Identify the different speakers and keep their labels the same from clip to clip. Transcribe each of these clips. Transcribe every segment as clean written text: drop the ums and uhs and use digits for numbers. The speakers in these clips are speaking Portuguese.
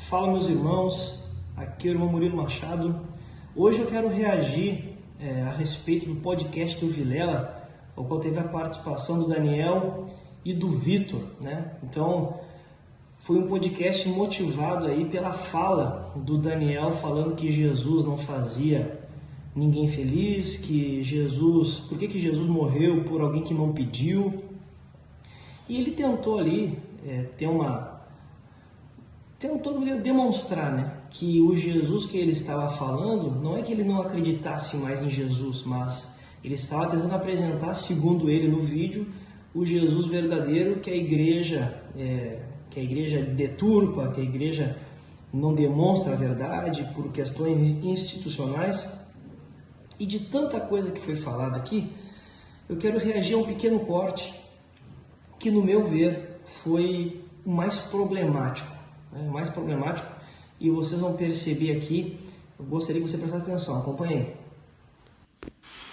Speaker 1: Fala, meus irmãos, aqui é o irmão Murilo Machado. Hoje eu quero reagir a respeito do podcast do Vilela, o qual teve a participação do Daniel e do Vitor, né? Então, foi um podcast motivado aí pela fala do Daniel falando que Jesus não fazia ninguém feliz, que Jesus, por que Jesus morreu por alguém que não pediu? E ele tentou ali tentou demonstrar, né, que o Jesus que ele estava falando, não é que ele não acreditasse mais em Jesus, mas ele estava tentando apresentar, segundo ele no vídeo, o Jesus verdadeiro que a igreja deturpa, que a igreja não demonstra a verdade por questões institucionais. E de tanta coisa que foi falada aqui, eu quero reagir a um pequeno corte que, no meu ver, foi o mais problemático. E vocês vão perceber aqui. Eu gostaria que você prestasse atenção, acompanhe aí.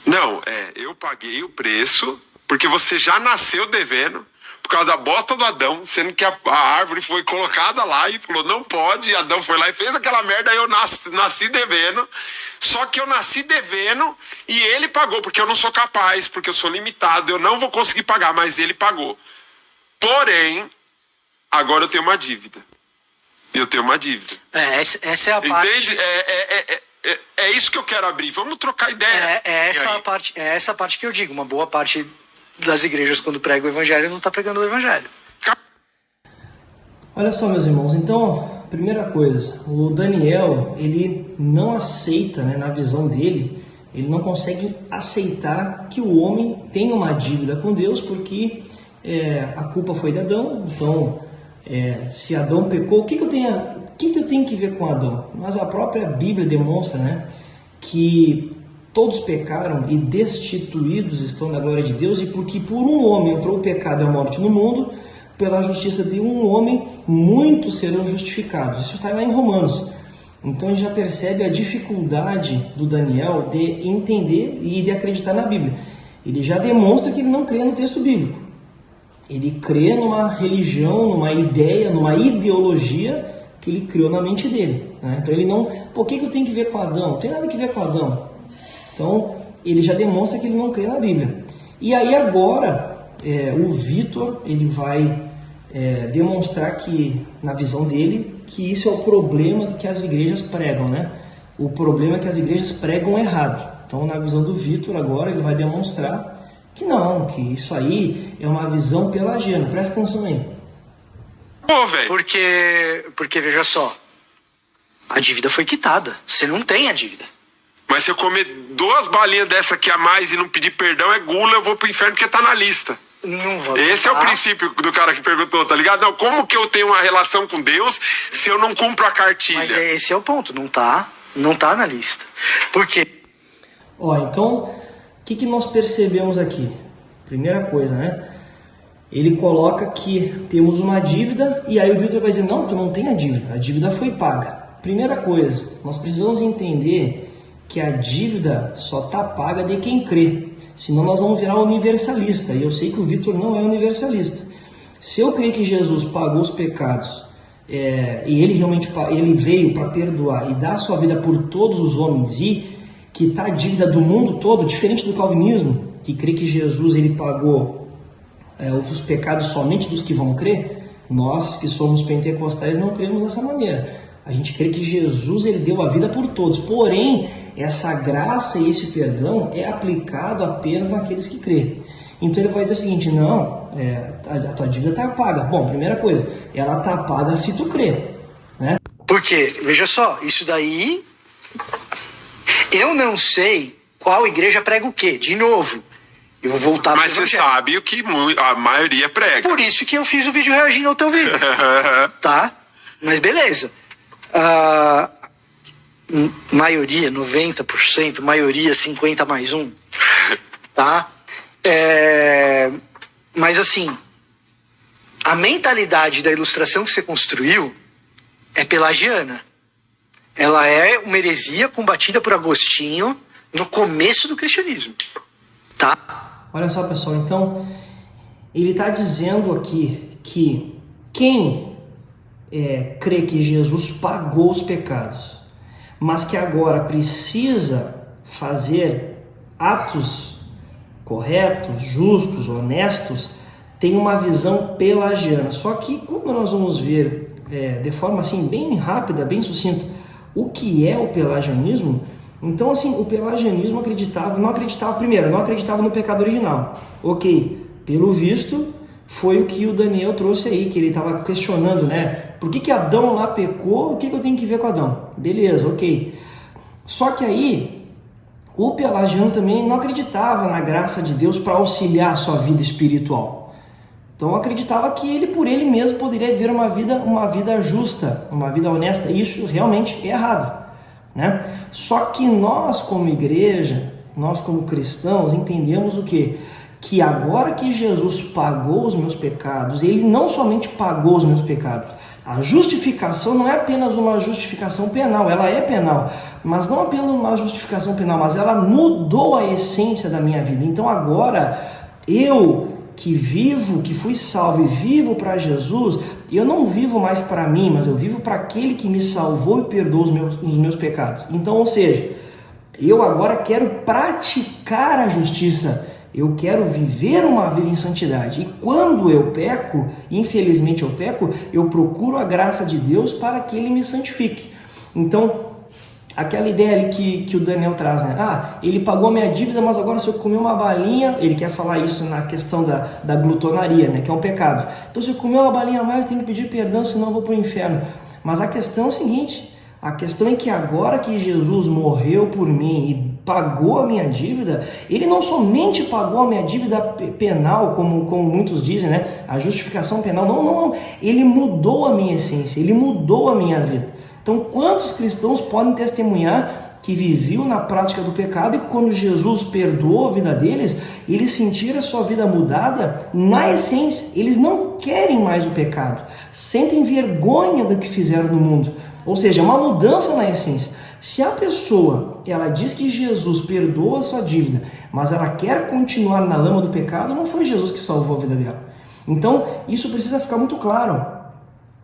Speaker 2: Não, eu paguei o preço porque você já nasceu devendo por causa da bosta do Adão, sendo que a árvore foi colocada lá e falou não pode, e Adão foi lá e fez aquela merda, aí eu nasci devendo. Só que eu nasci devendo e ele pagou, porque eu não sou capaz, porque eu sou limitado, eu não vou conseguir pagar, mas ele pagou. Porém, agora eu tenho uma dívida.
Speaker 3: Essa é a parte...
Speaker 2: Entende? É isso que eu quero abrir. Vamos trocar ideia.
Speaker 3: É essa parte que eu digo. Uma boa parte das igrejas, quando prega o evangelho, não está pregando o evangelho.
Speaker 1: Olha só, meus irmãos. Então, primeira coisa, o Daniel, ele não aceita, né, na visão dele, ele não consegue aceitar que o homem tem uma dívida com Deus, porque a culpa foi de Adão. Então, se Adão pecou, o que eu tenho que ver com Adão? Mas a própria Bíblia demonstra, né, que todos pecaram e destituídos estão da glória de Deus, e porque por um homem entrou o pecado e a morte no mundo, pela justiça de um homem muitos serão justificados. Isso está lá em Romanos. Então a gente já percebe a dificuldade do Daniel de entender e de acreditar na Bíblia. Ele já demonstra que ele não crê no texto bíblico. Ele crê numa religião, numa ideia, numa ideologia que ele criou na mente dele, né? Então ele não... Por que eu tenho que ver com Adão? Não tem nada que ver com Adão. Então ele já demonstra que ele não crê na Bíblia. E aí agora o Vitor, ele vai demonstrar que, na visão dele, que isso é o problema que as igrejas pregam, né? O problema é que as igrejas pregam errado. Então, na visão do Vitor agora, ele vai demonstrar que não, que isso aí é uma visão pelagiana. Presta atenção aí.
Speaker 2: Pô, velho.
Speaker 3: Porque, veja só, a dívida foi quitada. Você não tem a dívida.
Speaker 2: Mas se eu comer 2 balinhas dessa aqui a mais e não pedir perdão, é gula, eu vou pro inferno porque tá na lista.
Speaker 3: Não vou.
Speaker 2: Esse é o princípio do cara que perguntou, tá ligado? Não, como que eu tenho uma relação com Deus se eu não cumpro a cartilha?
Speaker 3: Mas esse é o ponto, não tá na lista. Por quê?
Speaker 1: Então, o que nós percebemos aqui? Primeira coisa, né? Ele coloca que temos uma dívida e aí o Vitor vai dizer, não, tu não tem a dívida foi paga. Primeira coisa, nós precisamos entender que a dívida só está paga de quem crê. Senão nós vamos virar universalista. E eu sei que o Vitor não é universalista. Se eu crer que Jesus pagou os pecados e ele veio para perdoar e dar a sua vida por todos os homens e quitar a dívida do mundo todo, diferente do calvinismo, que crê que Jesus ele pagou os pecados somente dos que vão crer, nós que somos pentecostais não cremos dessa maneira. A gente crê que Jesus ele deu a vida por todos, porém essa graça e esse perdão é aplicado apenas naqueles que creem. Então ele vai dizer o seguinte, não, a tua dívida está paga. Bom, primeira coisa, ela está paga se tu crê, né?
Speaker 3: Porque, veja só, isso daí, eu não sei qual igreja prega o quê, de novo. Eu vou voltar.
Speaker 2: Mas você sabe o que a maioria prega.
Speaker 3: Por isso que eu fiz o vídeo reagindo ao teu vídeo. Tá? Mas beleza. Maioria, 90%, maioria 50 mais 1. Tá? Mas assim, a mentalidade da ilustração que você construiu é pelagiana. Ela é uma heresia combatida por Agostinho no começo do cristianismo. Tá?
Speaker 1: Olha só, pessoal, então ele está dizendo aqui que quem crê que Jesus pagou os pecados, mas que agora precisa fazer atos corretos, justos, honestos, tem uma visão pelagiana. Só que como nós vamos ver de forma assim bem rápida, bem sucinta, o que é o pelagianismo? Então assim, o pelagianismo não acreditava no pecado original. Ok, pelo visto foi o que o Daniel trouxe aí, que ele estava questionando, né? Por que Adão lá pecou? O que eu tenho que ver com Adão? Beleza, ok. Só que aí o pelagiano também não acreditava na graça de Deus para auxiliar a sua vida espiritual. Então acreditava que ele por ele mesmo poderia viver uma vida justa, uma vida honesta. E isso realmente é errado, né? Só que nós como igreja, nós como cristãos entendemos o quê? Que agora que Jesus pagou os meus pecados, ele não somente pagou os meus pecados. A justificação não é apenas uma justificação penal, ela é penal, mas não apenas uma justificação penal, mas ela mudou a essência da minha vida. Então agora, eu que fui salvo e vivo para Jesus, eu não vivo mais para mim, mas eu vivo para aquele que me salvou e perdoou os meus pecados. Então, ou seja, eu agora quero praticar a justiça. Eu quero viver uma vida em santidade. E quando eu peco, infelizmente eu peco, eu procuro a graça de Deus para que Ele me santifique. Então, aquela ideia ali que o Daniel traz, né? Ele pagou a minha dívida, mas agora se eu comer uma balinha, ele quer falar isso na questão da glutonaria, né? Que é um pecado. Então, se eu comer uma balinha a mais, eu tenho que pedir perdão, senão eu vou para o inferno. Mas a questão é o seguinte... A questão é que agora que Jesus morreu por mim e pagou a minha dívida, ele não somente pagou a minha dívida penal, como muitos dizem, né? A justificação penal, não. Ele mudou a minha essência, ele mudou a minha vida. Então, quantos cristãos podem testemunhar que viviam na prática do pecado e quando Jesus perdoou a vida deles, eles sentiram a sua vida mudada na essência. Eles não querem mais o pecado, sentem vergonha do que fizeram no mundo. Ou seja, uma mudança na essência. Se a pessoa, ela diz que Jesus perdoa a sua dívida, mas ela quer continuar na lama do pecado, não foi Jesus que salvou a vida dela. Então, isso precisa ficar muito claro,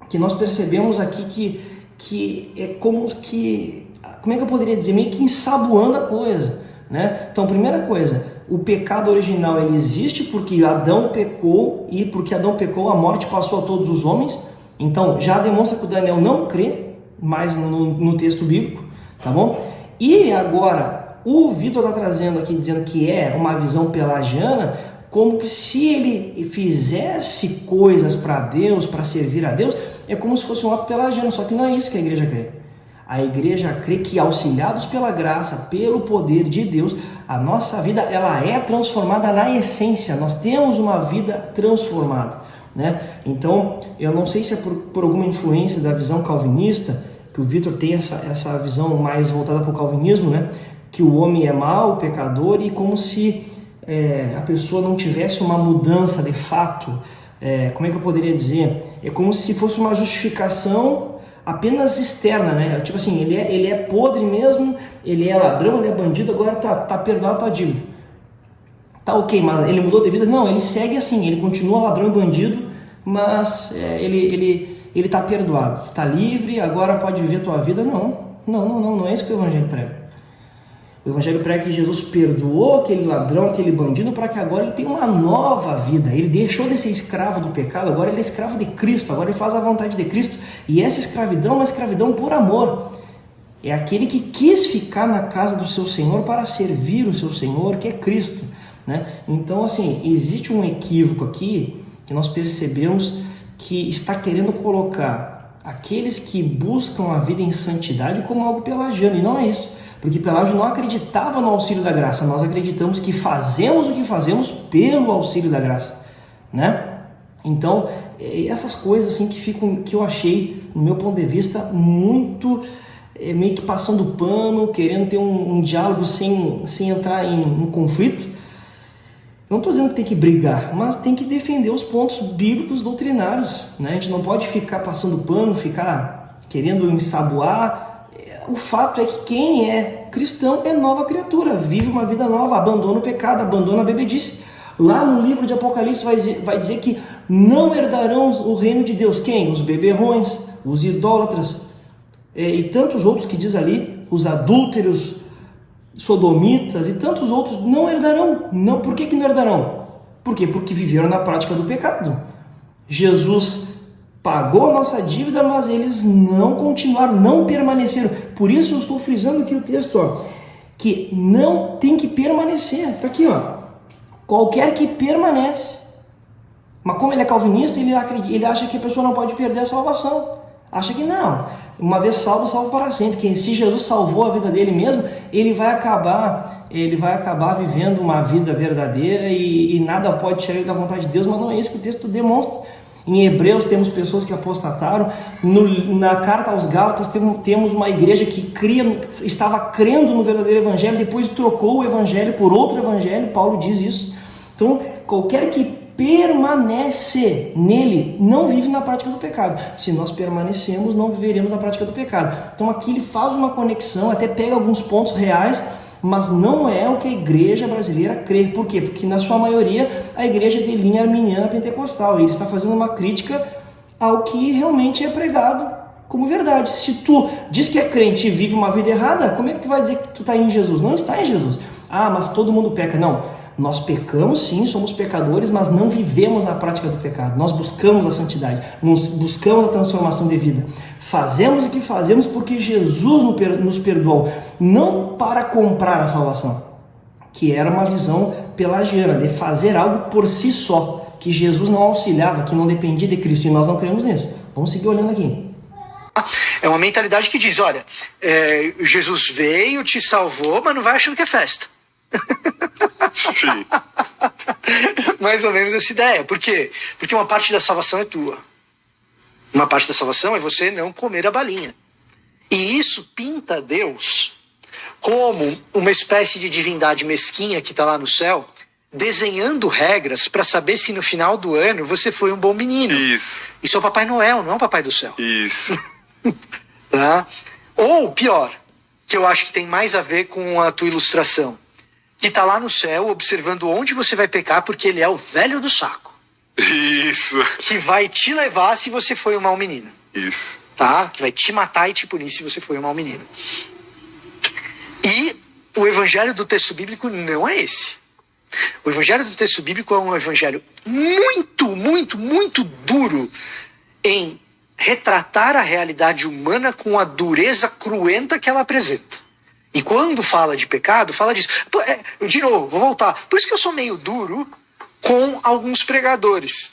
Speaker 1: que nós percebemos aqui que é como é que eu poderia dizer, meio que ensaboando a coisa, né? Então, primeira coisa, o pecado original ele existe porque Adão pecou, e porque Adão pecou, a morte passou a todos os homens. Então, já demonstra que o Daniel não crê mais no texto bíblico, tá bom? E agora, o Vitor está trazendo aqui, dizendo que é uma visão pelagiana, como que se ele fizesse coisas para Deus, para servir a Deus, é como se fosse um ato pelagiano, só que não é isso que a igreja crê. A igreja crê que, auxiliados pela graça, pelo poder de Deus, a nossa vida ela é transformada na essência, nós temos uma vida transformada, né? Então, eu não sei se é por alguma influência da visão calvinista, que o Vitor tem essa visão mais voltada para o calvinismo, né? Que o homem é mau, pecador, e como se a pessoa não tivesse uma mudança de fato. Como é que eu poderia dizer? É como se fosse uma justificação apenas externa, né? Tipo assim, ele é podre mesmo, ele é ladrão, ele é bandido, agora tá perdoado a tua dívida. Tá ok, mas ele mudou de vida? Não, ele segue assim, ele continua ladrão e bandido, mas ele está perdoado, está livre, agora pode viver a tua vida. Não é isso que o Evangelho prega. O Evangelho prega que Jesus perdoou aquele ladrão, aquele bandido, para que agora ele tenha uma nova vida. Ele deixou de ser escravo do pecado, agora ele é escravo de Cristo, agora ele faz a vontade de Cristo. E essa escravidão é uma escravidão por amor. É aquele que quis ficar na casa do seu Senhor para servir o seu Senhor, que é Cristo, né? Então, assim, existe um equívoco aqui que nós percebemos que está querendo colocar aqueles que buscam a vida em santidade como algo pelagiano, e não é isso, porque Pelágio não acreditava no auxílio da graça, nós acreditamos que fazemos o que fazemos pelo auxílio da graça, né? Então, essas coisas assim que eu achei, no meu ponto de vista, muito meio que passando pano, querendo ter um diálogo sem entrar em um conflito. Eu não estou dizendo que tem que brigar, mas tem que defender os pontos bíblicos doutrinários, né? A gente não pode ficar passando pano, ficar querendo ensaboar. O fato é que quem é cristão é nova criatura, vive uma vida nova, abandona o pecado, abandona a bebedice. Lá no livro de Apocalipse vai dizer que não herdarão o reino de Deus. Quem? Os beberrões, os idólatras, e tantos outros que diz ali, os adúlteros, sodomitas e tantos outros não herdarão. Não, por que não herdarão? Por quê? Porque viveram na prática do pecado. Jesus pagou a nossa dívida, mas eles não continuaram, não permaneceram. Por isso eu estou frisando aqui o texto, ó, que não tem que permanecer. Está aqui, ó. Qualquer que permanece. Mas como ele é calvinista, ele acha que a pessoa não pode perder a salvação. Acha que não. Uma vez salvo, salvo para sempre. Que se Jesus salvou a vida dele mesmo, ele vai acabar vivendo uma vida verdadeira e nada pode tirar ele da vontade de Deus, mas não é isso que o texto demonstra. Em Hebreus temos pessoas que apostataram. Na carta aos Gálatas temos uma igreja que estava crendo no verdadeiro evangelho, depois trocou o evangelho por outro evangelho. Paulo diz isso. Então, qualquer que permanece nele não vive na prática do pecado. Se nós permanecemos, não viveremos na prática do pecado. Então aqui ele faz uma conexão, até pega alguns pontos reais, mas não é o que a igreja brasileira crê. Por quê? Porque na sua maioria a igreja é de linha arminiana pentecostal. E ele está fazendo uma crítica ao que realmente é pregado como verdade. Se tu diz que é crente e vive uma vida errada, como é que tu vai dizer que tu está em Jesus? Não está em Jesus. Ah, mas todo mundo peca. Não. Nós pecamos sim, somos pecadores, mas não vivemos na prática do pecado. Nós buscamos a santidade, nós buscamos a transformação de vida. Fazemos o que fazemos porque Jesus nos perdoou, não para comprar a salvação, que era uma visão pelagiana, de fazer algo por si só, que Jesus não auxiliava, que não dependia de Cristo, e nós não cremos nisso. Vamos seguir olhando aqui.
Speaker 3: É uma mentalidade que diz, olha, Jesus veio, te salvou, mas não vai achando que é festa.
Speaker 2: Sim.
Speaker 3: Mais ou menos essa ideia. Por quê? Porque uma parte da salvação é tua. Uma parte da salvação é você não comer a balinha. E isso pinta Deus como uma espécie de divindade mesquinha que está lá no céu, desenhando regras para saber se no final do ano você foi um bom menino.
Speaker 2: Isso.
Speaker 3: Isso é o Papai Noel, não é o Papai do Céu.
Speaker 2: Isso.
Speaker 3: Tá? Ou pior, que eu acho que tem mais a ver com a tua ilustração, que está lá no céu observando onde você vai pecar, porque ele é o velho do saco.
Speaker 2: Isso.
Speaker 3: Que vai te levar se você foi um mau menino.
Speaker 2: Isso.
Speaker 3: Tá? Que vai te matar e te punir se você foi um mau menino. E o evangelho do texto bíblico não é esse. O evangelho do texto bíblico é um evangelho muito, muito, muito duro em retratar a realidade humana com a dureza cruenta que ela apresenta. E quando fala de pecado, fala disso. De novo, vou voltar. Por isso que eu sou meio duro com alguns pregadores.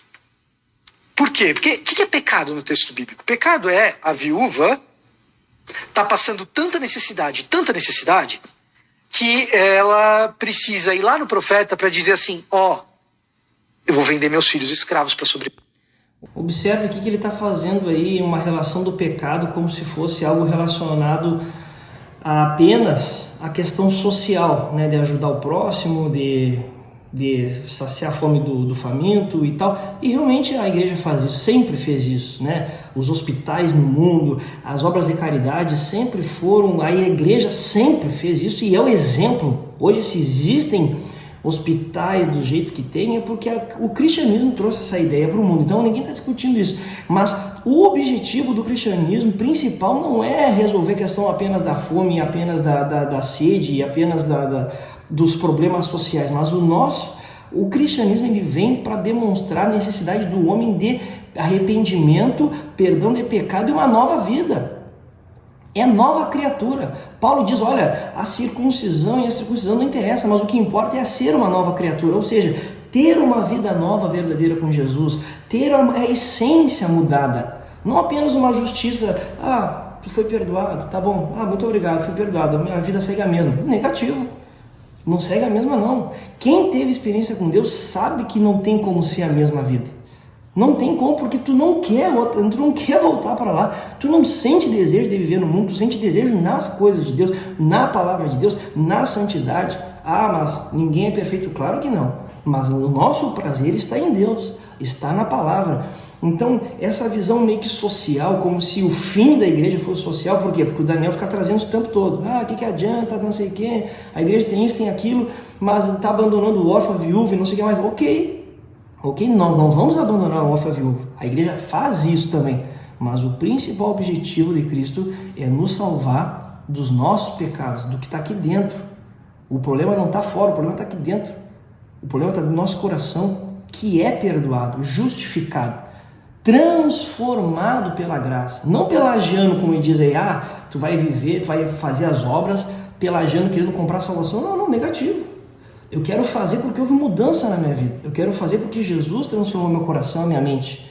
Speaker 3: Por quê? Porque o que é pecado no texto bíblico? Pecado é a viúva tá passando tanta necessidade, que ela precisa ir lá no profeta para dizer assim, eu vou vender meus filhos escravos para sobreviver.
Speaker 1: Observe aqui que ele está fazendo aí uma relação do pecado como se fosse algo relacionado apenas a questão social, né, de ajudar o próximo, de saciar a fome do faminto e tal. E realmente a igreja faz isso, sempre fez isso, né? Os hospitais no mundo, as obras de caridade sempre foram, a igreja sempre fez isso e é o exemplo. Hoje, se existem hospitais do jeito que tem, é porque o cristianismo trouxe essa ideia para o mundo. Então ninguém está discutindo isso. Mas o objetivo do cristianismo principal não é resolver a questão apenas da fome, apenas da sede, apenas dos problemas sociais, mas o cristianismo ele vem para demonstrar a necessidade do homem de arrependimento, perdão de pecado e uma nova vida. É nova criatura. Paulo diz, olha, a circuncisão e a circuncisão não interessa, mas o que importa é ser uma nova criatura, ou seja, ter uma vida nova, verdadeira com Jesus, ter a essência mudada, não apenas uma justiça, tu foi perdoado, tá bom, muito obrigado, fui perdoado, a minha vida segue a mesma. Negativo, não segue a mesma não. Quem teve experiência com Deus sabe que não tem como ser a mesma vida. Não tem como, porque tu não quer voltar para lá, tu não sente desejo de viver no mundo, tu sente desejo nas coisas de Deus, na palavra de Deus, na santidade. Mas ninguém é perfeito, claro que não, mas o nosso prazer está em Deus, está na palavra. Então essa visão meio que social, como se o fim da igreja fosse social, por quê? Porque o Daniel fica trazendo isso o tempo todo, o que adianta, não sei o que, a igreja tem isso, tem aquilo, mas está abandonando o órfão, a viúva e não sei o que mais. Ok, nós não vamos abandonar o órfão e a viúva. A igreja faz isso também. Mas o principal objetivo de Cristo é nos salvar dos nossos pecados, do que está aqui dentro. O problema não está fora, o problema está aqui dentro. O problema está no nosso coração, que é perdoado, justificado, transformado pela graça. Não pelagiano, como ele diz aí, tu vai viver, tu vai fazer as obras pelagiano, querendo comprar salvação. Não, negativo. Eu quero fazer porque houve mudança na minha vida. Eu quero fazer porque Jesus transformou meu coração, a minha mente.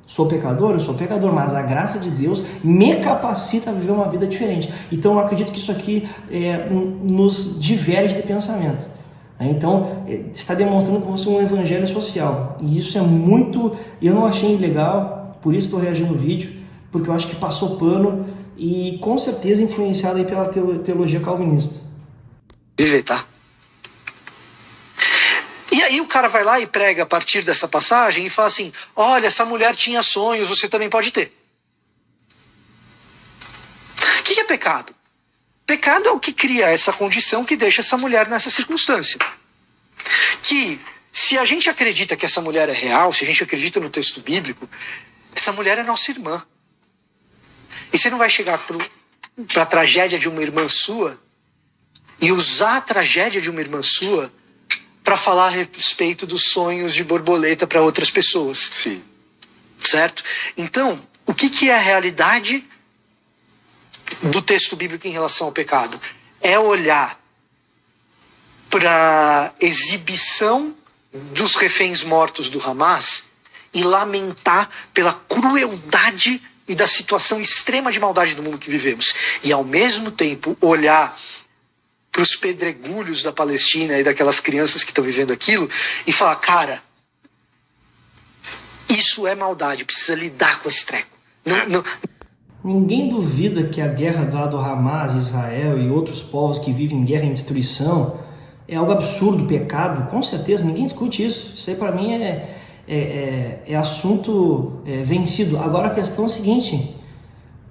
Speaker 1: Sou pecador? Eu sou pecador, mas a graça de Deus me capacita a viver uma vida diferente. Então eu acredito que isso aqui nos diverge de pensamento. Então está demonstrando que você é um evangelho social. E isso é muito... Eu não achei legal, por isso estou reagindo no vídeo, porque eu acho que passou pano e com certeza influenciado aí pela teologia calvinista.
Speaker 3: Viver, tá? E aí o cara vai lá e prega a partir dessa passagem e fala assim, olha, essa mulher tinha sonhos, você também pode ter. O que é pecado? Pecado é o que cria essa condição que deixa essa mulher nessa circunstância. Que se a gente acredita que essa mulher é real, se a gente acredita no texto bíblico, essa mulher é nossa irmã. E você não vai chegar para a tragédia de uma irmã sua e usar a tragédia de uma irmã sua para falar a respeito dos sonhos de borboleta para outras pessoas.
Speaker 2: Sim.
Speaker 3: Certo? Então, o que é a realidade do texto bíblico em relação ao pecado? É olhar para a exibição dos reféns mortos do Hamas e lamentar pela crueldade e da situação extrema de maldade do mundo que vivemos. E, ao mesmo tempo, olhar para os pedregulhos da Palestina e daquelas crianças que estão vivendo aquilo e falar, cara, isso é maldade, precisa lidar com esse treco. Não.
Speaker 1: Ninguém duvida que a guerra do Hamas, Israel e outros povos que vivem em guerra e destruição é algo absurdo, pecado, com certeza, ninguém discute isso. Isso aí para mim é assunto vencido. Agora a questão é a seguinte: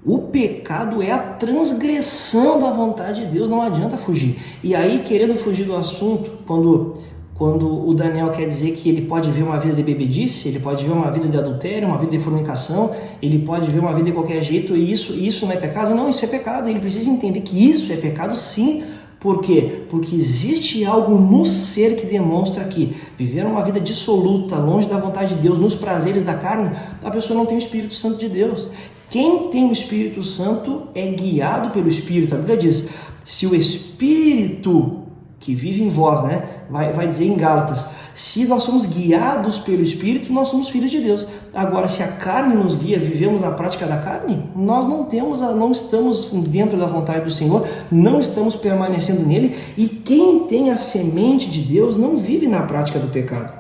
Speaker 1: o pecado é a transgressão da vontade de Deus, não adianta fugir. E aí, querendo fugir do assunto, quando o Daniel quer dizer que ele pode ver uma vida de bebedice, ele pode ver uma vida de adultério, uma vida de fornicação, ele pode ver uma vida de qualquer jeito, e isso não é pecado? Não, isso é pecado. Ele precisa entender que isso é pecado sim. Por quê? Porque existe algo no ser que demonstra que viver uma vida dissoluta, longe da vontade de Deus, nos prazeres da carne, a pessoa não tem o Espírito Santo de Deus. Quem tem o Espírito Santo é guiado pelo Espírito. A Bíblia diz, se o Espírito que vive em vós, né, vai dizer em Gálatas, se nós somos guiados pelo Espírito, nós somos filhos de Deus. Agora, se a carne nos guia, vivemos na prática da carne, nós não estamos dentro da vontade do Senhor, não estamos permanecendo nele, e quem tem a semente de Deus não vive na prática do pecado.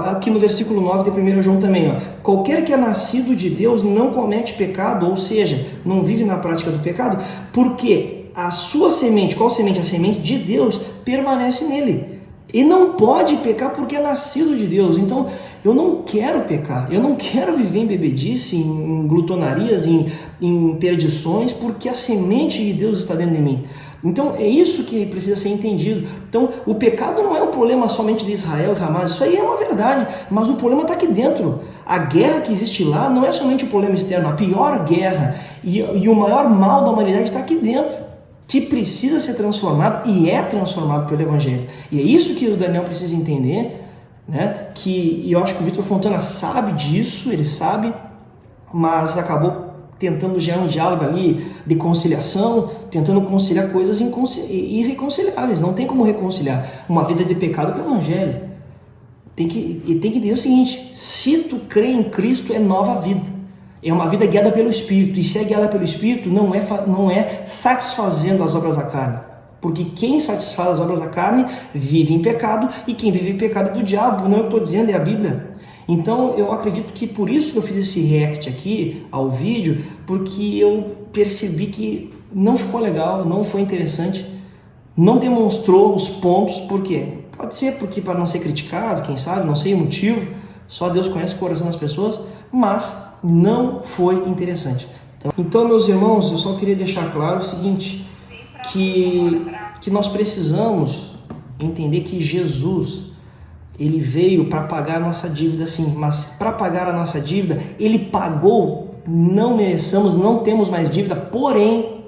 Speaker 1: Aqui no versículo 9 de 1 João também, qualquer que é nascido de Deus não comete pecado, ou seja, não vive na prática do pecado, porque a sua semente, qual semente? A semente de Deus permanece nele. E não pode pecar porque é nascido de Deus. Então, eu não quero pecar, eu não quero viver em bebedice, em glutonarias, em perdições, porque a semente de Deus está dentro de mim. Então, é isso que precisa ser entendido. Então, o pecado não é um problema somente de Israel e Hamas, isso aí é uma verdade, mas o problema está aqui dentro. A guerra que existe lá não é somente o problema externo, a pior guerra e o maior mal da humanidade está aqui dentro, que precisa ser transformado e é transformado pelo Evangelho. E é isso que o Daniel precisa entender, né? E eu acho que o Vitor Fontana sabe disso, ele sabe, mas acabou tentando gerar um diálogo ali de conciliação, tentando conciliar coisas irreconciliáveis. Não tem como reconciliar uma vida de pecado com o Evangelho. Tem que entender o seguinte: se tu crê em Cristo, é nova vida. É uma vida guiada pelo Espírito. E se é guiada pelo Espírito, não é satisfazendo as obras da carne. Porque quem satisfaz as obras da carne vive em pecado, e quem vive em pecado é do diabo. Não é o que eu estou dizendo, é a Bíblia. Então eu acredito que por isso que eu fiz esse react aqui ao vídeo, porque eu percebi que não ficou legal, não foi interessante, não demonstrou os pontos. Por quê? Pode ser porque para não ser criticado, quem sabe, não sei o motivo, só Deus conhece o coração das pessoas, mas não foi interessante. Então, meus irmãos, eu só queria deixar claro o seguinte, que nós precisamos entender que Jesus Ele veio para pagar a nossa dívida, sim, mas para pagar a nossa dívida, ele pagou, não mereçamos, não temos mais dívida, porém,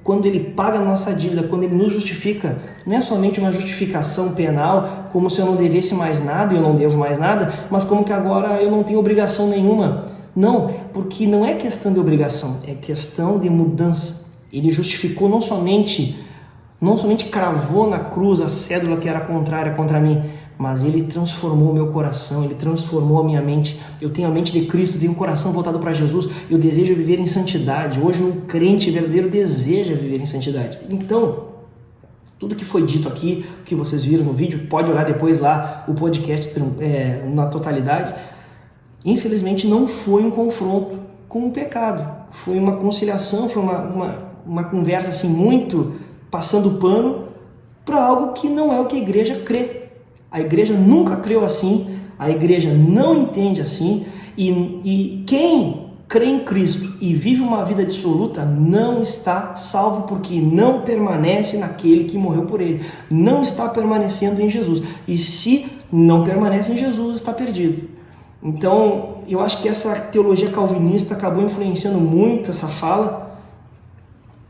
Speaker 1: quando ele paga a nossa dívida, quando ele nos justifica, não é somente uma justificação penal, como se eu não devesse mais nada e eu não devo mais nada, mas como que agora eu não tenho obrigação nenhuma. Não, porque não é questão de obrigação, é questão de mudança. Ele justificou não somente cravou na cruz a cédula que era contrária contra mim, mas ele transformou o meu coração, ele transformou a minha mente. Eu tenho a mente de Cristo, tenho um coração voltado para Jesus, eu desejo viver em santidade. Hoje um crente verdadeiro deseja viver em santidade. Então, tudo que foi dito aqui, que vocês viram no vídeo, pode olhar depois lá o podcast na totalidade. Infelizmente não foi um confronto com o pecado, foi uma conciliação, foi uma conversa assim muito passando pano para algo que não é o que a igreja crê. A igreja nunca creu assim, a igreja não entende assim, e quem crê em Cristo e vive uma vida dissoluta não está salvo, porque não permanece naquele que morreu por ele, não está permanecendo em Jesus, e se não permanece em Jesus, está perdido. Então, eu acho que essa teologia calvinista acabou influenciando muito essa fala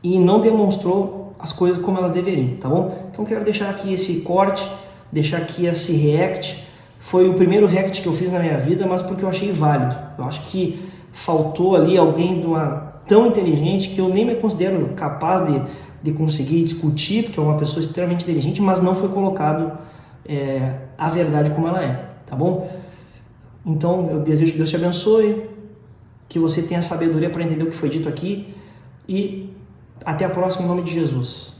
Speaker 1: e não demonstrou as coisas como elas deveriam, tá bom? Então, quero deixar aqui esse corte, deixar aqui esse react. Foi o primeiro react que eu fiz na minha vida, mas porque eu achei válido. Eu acho que faltou ali alguém tão inteligente que eu nem me considero capaz de conseguir discutir, porque é uma pessoa extremamente inteligente, mas não foi colocado a verdade como ela é, tá bom? Então, eu desejo que Deus te abençoe, que você tenha sabedoria para entender o que foi dito aqui e até a próxima em nome de Jesus.